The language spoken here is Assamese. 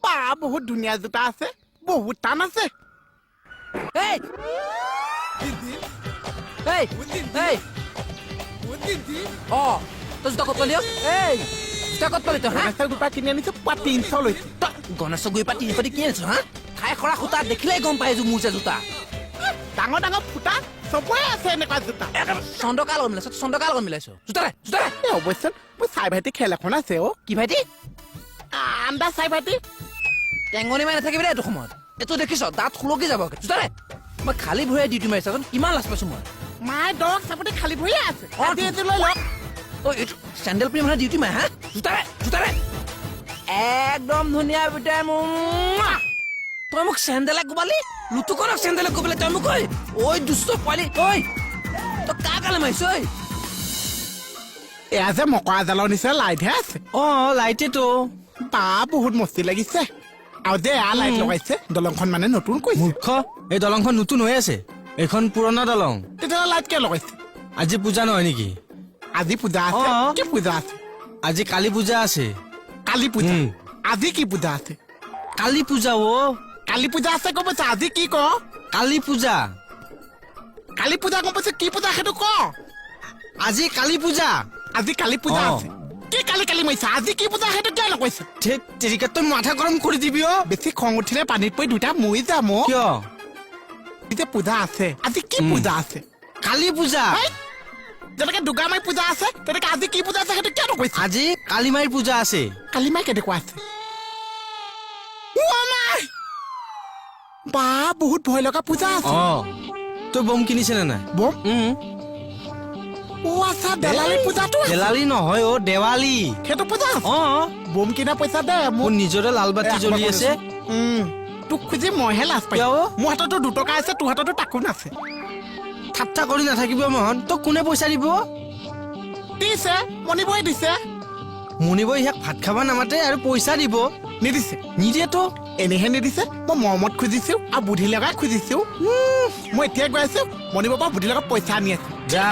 বা বহুত ধুনীয়া জোতা আছে বহুত টান আছে এই এই এই অ তই জোতা ক'ত পালি এই জোতা ক'ত পালি তই হা গণেশৰ গোপা কিনি আনিছো পুৱা 300 লৈছে তই গণেশৰ গৈ পা 300 দি কিনি আনিছ হা খাই খৰা সূতা দেখিলেই গম পাই মোৰ যে জোতা ডাঙৰ ডাঙৰ ফুটা চবৰে আছে এনেকুৱা জোতা চন্দকাৰ লগত মিলাইছ চন্দকাৰ লগত মিলাইছ জোতাৰে জোতাৰে অৱশ্যে মোৰ চাই ভাইটি খেল এখন আছে অ কি ভাইটি আন্দা চাই ভাইটি টেঙনি মাৰি নাথাকিবি দেই এইটো সময়ত এইটো দেখিছ দাঁত খুলকি যাব জোতাৰে মই খালী ভৰিৰে ডিউটি মাৰিছ কিমান লাজ পাইছো মই মায়ে দক চাপতে খালী ভৰিয়ে আছে আজি এযোৰ লৈ লওক ঐ এইটো চেণ্ডেল পিন্ধি মানে ডিউটি মাৰে হা জোতাৰে জোতাৰে একদম ধুনীয়া বিটাই তই মোক চেণ্ডেলে কোবালি লুটুকনক চেণ্ডেলে কোবালি তই মোক ঐ দুষ্ট পোৱালি ঐ তই কাৰ কাৰণে মাৰিছ ঐ এয়া যে মকৰা জালৰ নিচিনা লাইটহে আছে অ লাইটেতো বা বহুত মস্তি লাগিছে আৰু যে এয়া লাইট লগাইছে দলংখন মানে নতুন কৈছে মূৰ্খ এই দলংখন নতুন হৈ আছে এইখন পুৰণা দলং তেতিয়াহ'লে লাইট কিয় লগাইছে আজি পূজা নহয় নেকি আজি পূজা আছে কি পূজা আছে আজি কালী পূজা আছে কালী পূজা আজি কি পূজা আছে কালী পূজা অ কালী পূজা আছে গম পাইছা আজি কি ক কালী পূজা কালী পূজা গম পাইছে কি পূজা সেইটো ক আজি কালী পূজা আজি কালী পূজা আছে কি কালি কালি মাৰিছা আজি কি পূজা সেইটো কিয় নকৈছে ধেত তেৰিকা তই মাথা গৰম কৰি দিবি অ বেছি খং উঠিলে পানীত পৰি দুটা মৰি যাম অ কিয় এতিয়া পূজা আছে আজি কি পূজা আছে কালী পূজা যেনেকে দুৰ্গামাই পূজা আছে তেনেকে আজি কি পূজা আছে সেইটো কিয় নকৈছে আজি কালীমাইৰ পূজা আছে কালিমাই কেনেকুৱা আছে বা বহুত ভয় লগা পূজা আছে অ তই বম কিনিছেনে নাই বম অ আচ্ছা দেৱালী পূজাটো আছে। দেৱালী নহয় অ দেৱালী সেইটো পূজা আছে। অ বম কিনা পইচা দে মোৰ নিজৰে লাল বাতি জ্বলি আছে তোক খুজি মইহে লাজ পাই কিয়? মোৰ হাততো 2 টকা আছে তোৰ হাততো তাকো নাছে ঠাট্টা কৰি নাথাকিব মোহন তোক কোনে পইচা দিব দিছে মণিবই দিছে মুনিবই ইয়াক ভাত খাব নামাতে আৰু পইচা দিব নিদিছে নিদিয়েতো এনেহে নিদিছে মই মৰমত খুজিছো আৰু বুদ্ধি লগাই খুজিছো মই এতিয়া গৈ আছো মণিবৰ পৰা বুদ্ধি লগাই পইচা আনি আছো যা